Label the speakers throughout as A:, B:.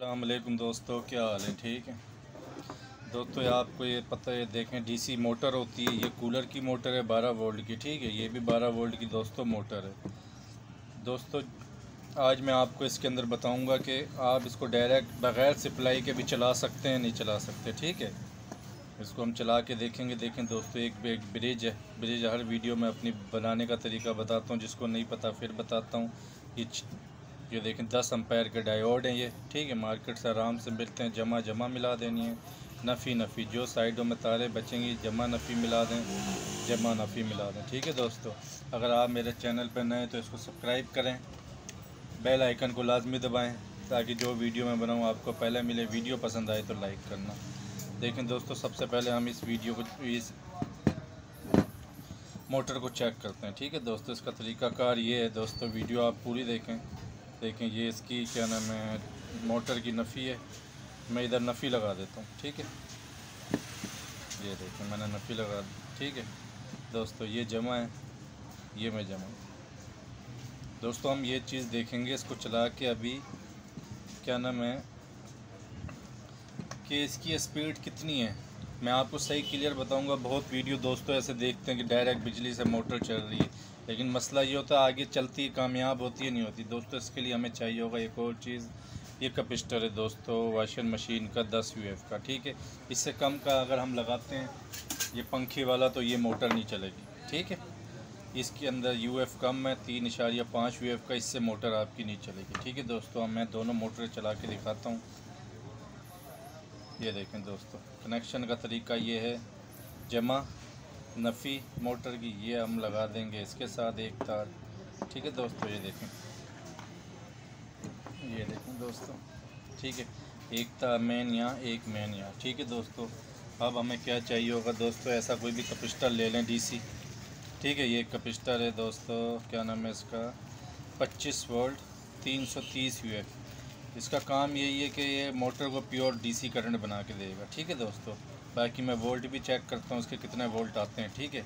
A: अस्सलाम वालेकुम दोस्तों, क्या हाल है? ठीक है दोस्तों, आपको ये पता है, देखें डीसी मोटर होती है। ये कूलर की मोटर है 12 वोल्ट की। ठीक है, ये भी 12 वोल्ट की दोस्तों मोटर है। दोस्तों आज मैं आपको इसके अंदर बताऊंगा कि आप इसको डायरेक्ट बग़ैर सप्लाई के भी चला सकते हैं, नहीं चला सकते। ठीक है, इसको हम चला के देखेंगे। देखें दोस्तों, एक ब्रिज है। ब्रिज हर वीडियो में अपनी बनाने का तरीका बताता हूँ, जिसको नहीं पता फिर बताता हूँ। ये देखें 10 एम्पायर के डायोड हैं ये। ठीक है, मार्केट से आराम से मिलते हैं। जमा मिला देनी है, नफ़ी जो साइडों में तारे बचेंगी जमा नफ़ी मिला दें, जमा नफ़ी मिला दें। ठीक है दोस्तों, अगर आप मेरे चैनल पर नए तो इसको सब्सक्राइब करें, बेल आइकन को लाजमी दबाएं ताकि जो वीडियो मैं बनाऊँ आपको पहले मिले। वीडियो पसंद आए तो लाइक करना। देखें दोस्तों, सबसे पहले हम इस मोटर को चेक करते हैं। ठीक है दोस्तों, इसका तरीक़ाकार ये है दोस्तों, वीडियो आप पूरी देखें। ये इसकी क्या नाम है, मोटर की नफ़ी है। मैं इधर नफ़ी लगा देता हूँ। ठीक है, ये देखें मैंने नफ़ी लगा दी। ठीक है दोस्तों, ये जमा है, ये मैं जमा। दोस्तों हम ये चीज़ देखेंगे इसको चला के अभी, क्या नाम है कि इसकी स्पीड कितनी है। मैं आपको सही क्लियर बताऊंगा। बहुत वीडियो दोस्तों ऐसे देखते हैं कि डायरेक्ट बिजली से मोटर चल रही है, लेकिन मसला ये होता है आगे चलती कामयाब होती है नहीं होती। दोस्तों इसके लिए हमें चाहिए होगा एक और चीज़, ये कैपेसिटर है दोस्तों, वॉशिंग मशीन का 10 UF का। ठीक है, इससे कम का अगर हम लगाते हैं ये पंखे वाला तो ये मोटर नहीं चलेगी। ठीक है, इसके अंदर UF कम है, 3.5 UF का, इससे मोटर आपकी नहीं चलेगी। ठीक है दोस्तों, मैं दोनों मोटर चला के दिखाता हूँ। ये देखें दोस्तों, कनेक्शन का तरीका ये है, जमा नफ़ी मोटर की ये हम लगा देंगे इसके साथ एक तार। ठीक है दोस्तों, ये देखें दोस्तों। ठीक है, एक तार मेन यहाँ, एक मेन यहाँ। ठीक है दोस्तों, अब हमें क्या चाहिए होगा दोस्तों, ऐसा कोई भी कैपेसिटर ले लें DC। ठीक है, ये कैपेसिटर है दोस्तों, क्या नाम है इसका, 25 वोल्ट 330 UF। इसका काम यही है कि ये मोटर को प्योर DC करंट बना के देगा। ठीक है दोस्तों, बाकी मैं वोल्ट भी चेक करता हूँ इसके कितने वोल्ट आते हैं। ठीक है,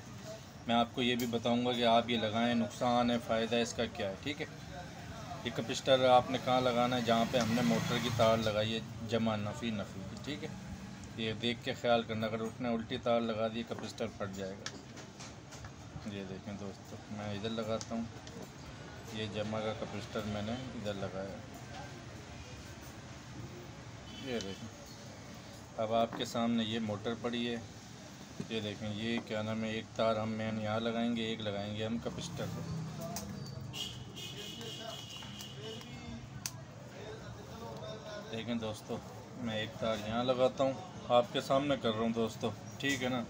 A: मैं आपको ये भी बताऊँगा कि आप ये लगाएं, नुकसान है फ़ायदा इसका क्या है। ठीक है, ये कैपेसिटर आपने कहाँ लगाना है, जहाँ पे हमने मोटर की तार लगाई है जमा नफ़ी की। ठीक है, ये देख के ख्याल करना, अगर उसने उल्टी तार लगा दी कैपेसिटर फट जाएगा। ये देखें दोस्तों, मैं इधर लगाता हूँ, ये जमा का कैपेसिटर मैंने इधर लगाया। ये देखें, अब आपके सामने ये मोटर पड़ी है। ये देखें, ये क्या नाम है, एक तार हम मेन यहाँ लगाएंगे, एक लगाएंगे हम कैपेसिटर पे। देखें दोस्तों, मैं एक तार यहाँ लगाता हूँ, आपके सामने कर रहा हूँ दोस्तों। ठीक है ना,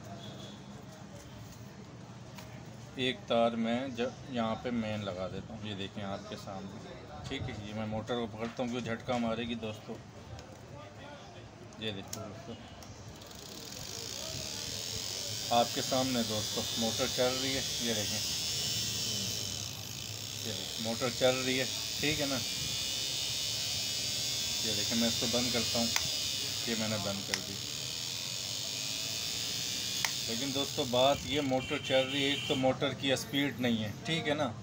A: एक तार मैं यहाँ पे मेन लगा देता हूँ। ये देखें आपके सामने। ठीक है, ये मैं मोटर को पकड़ता हूँ, क्योंकि झटका मारेगी दोस्तों। ये देखो दोस्तों, आपके सामने दोस्तों मोटर चल रही है। ये देखें, मोटर चल रही है। ठीक है ना, ये देखें, मैं इसको बंद करता हूँ, ये मैंने बंद कर दी। लेकिन दोस्तों बात ये, मोटर चल रही है, एक तो मोटर की स्पीड नहीं है। ठीक है ना,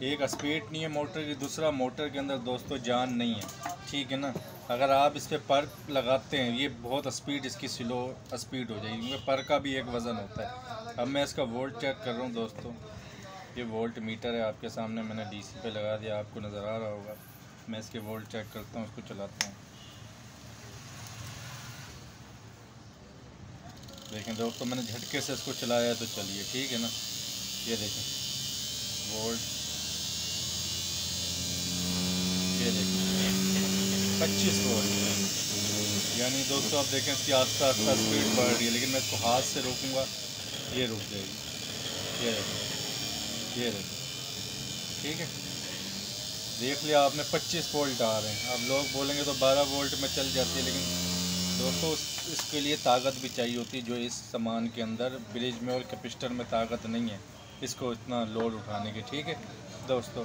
A: एक स्पीड नहीं है मोटर की, दूसरा मोटर के अंदर दोस्तों जान नहीं है। ठीक है ना, अगर आप इस पर पर लगाते हैं, ये बहुत स्पीड इसकी स्लो स्पीड हो जाएगी, क्योंकि पर का भी एक वज़न होता है। अब मैं इसका वोल्ट चेक कर रहा हूँ दोस्तों, ये वोल्ट मीटर है आपके सामने, मैंने DC पे लगा दिया, आपको नज़र आ रहा होगा। मैं इसके वोल्ट चेक करता हूँ, इसको चलाता हूँ। देखें दोस्तों, मैंने झटके से इसको चलाया है तो चलिए। ठीक है ना, ये देखें वोल्ट, ये देखें 25 वोल्ट। यानी दोस्तों आप देखें इसकी आस्ता आस्ता स्पीड बढ़ रही है, लेकिन मैं इसको हाथ से रोकूंगा, ये रुक जाएगी। ये देखें, ठीक है, देख लिया आपने 25 वोल्ट आ रहे हैं। अब लोग बोलेंगे तो 12 वोल्ट में चल जाती है, लेकिन दोस्तों इसके लिए ताकत भी चाहिए होती है, जो इस सामान के अंदर ब्रिज में और कैपेसिटर में ताकत नहीं है इसको इतना लोड उठाने की। ठीक है दोस्तों,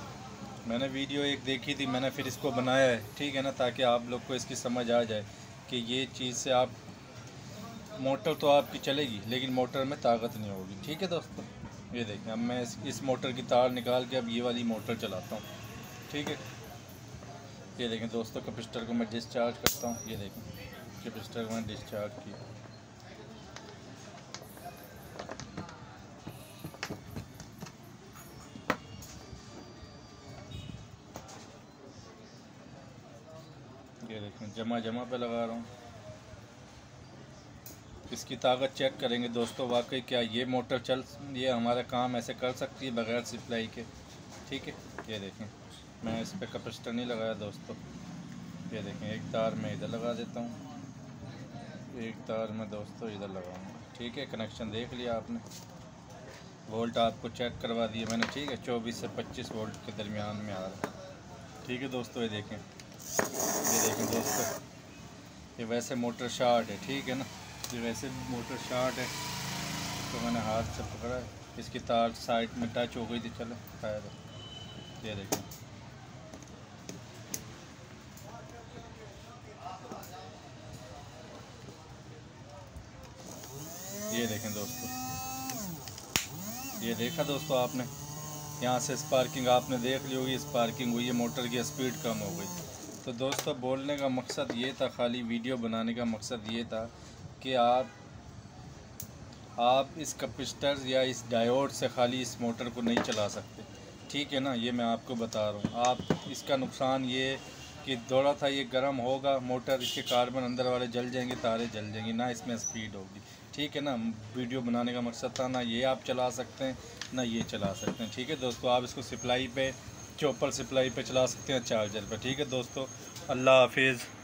A: मैंने वीडियो एक देखी थी, मैंने फिर इसको बनाया है। ठीक है ना, ताकि आप लोग को इसकी समझ आ जाए कि ये चीज़ से आप, मोटर तो आपकी चलेगी लेकिन मोटर में ताकत नहीं होगी। ठीक है दोस्तों, ये देखें, अब मैं इस मोटर की तार निकाल के अब ये वाली मोटर चलाता हूँ। ठीक है, ये देखें दोस्तों, कैपेसिटर को मैं डिस्चार्ज करता हूँ। ये देखें कैपेसिटर को मैं डिस्चार्ज किया। ये देखें जमा पे लगा रहा हूँ। इसकी ताकत चेक करेंगे दोस्तों, वाकई क्या ये मोटर ये हमारा काम ऐसे कर सकती है बगैर सप्लाई के। ठीक है, ये देखें मैं इस पर कैपेसिटर नहीं लगाया दोस्तों। ये देखें एक तार मैं इधर लगा देता हूँ, एक तार मैं दोस्तों इधर लगाऊंगा। ठीक है, कनेक्शन देख लिया आपने, वोल्ट आपको चेक करवा दिए मैंने। ठीक है, 24 से 25 वोल्ट के दरमियान में आ रहा है। ठीक है दोस्तों, ये देखें दोस्तों, ये वैसे मोटर शॉर्ट है। ठीक है ना, ये वैसे मोटर शॉर्ट है तो मैंने हाथ से पकड़ा है, इसकी तार साइड में टच हो गई थी। चलो खैर, ये देखें दोस्तों, ये देखा दोस्तों आपने, यहाँ से स्पार्किंग आपने देख ली होगी, स्पार्किंग हुई है, मोटर की स्पीड कम हो गई। तो दोस्तों बोलने का मकसद ये था, खाली वीडियो बनाने का मकसद ये था कि आप इस कैपेसिटर या इस डायोड से खाली इस मोटर को नहीं चला सकते। ठीक है ना, ये मैं आपको बता रहा हूँ। आप इसका नुकसान ये कि थोड़ा था ये गर्म होगा मोटर, इसके कार्बन अंदर वाले जल जाएंगे, तारे जल जाएंगी, ना इसमें स्पीड होगी। ठीक है ना, वीडियो बनाने का मकसद था, ना ये आप चला सकते हैं ना ये चला सकते हैं। ठीक है दोस्तों, आप इसको सप्लाई पे, चॉपर सप्लाई पे चला सकते हैं, चार्जर पे। ठीक है दोस्तों, अल्लाह हाफिज़।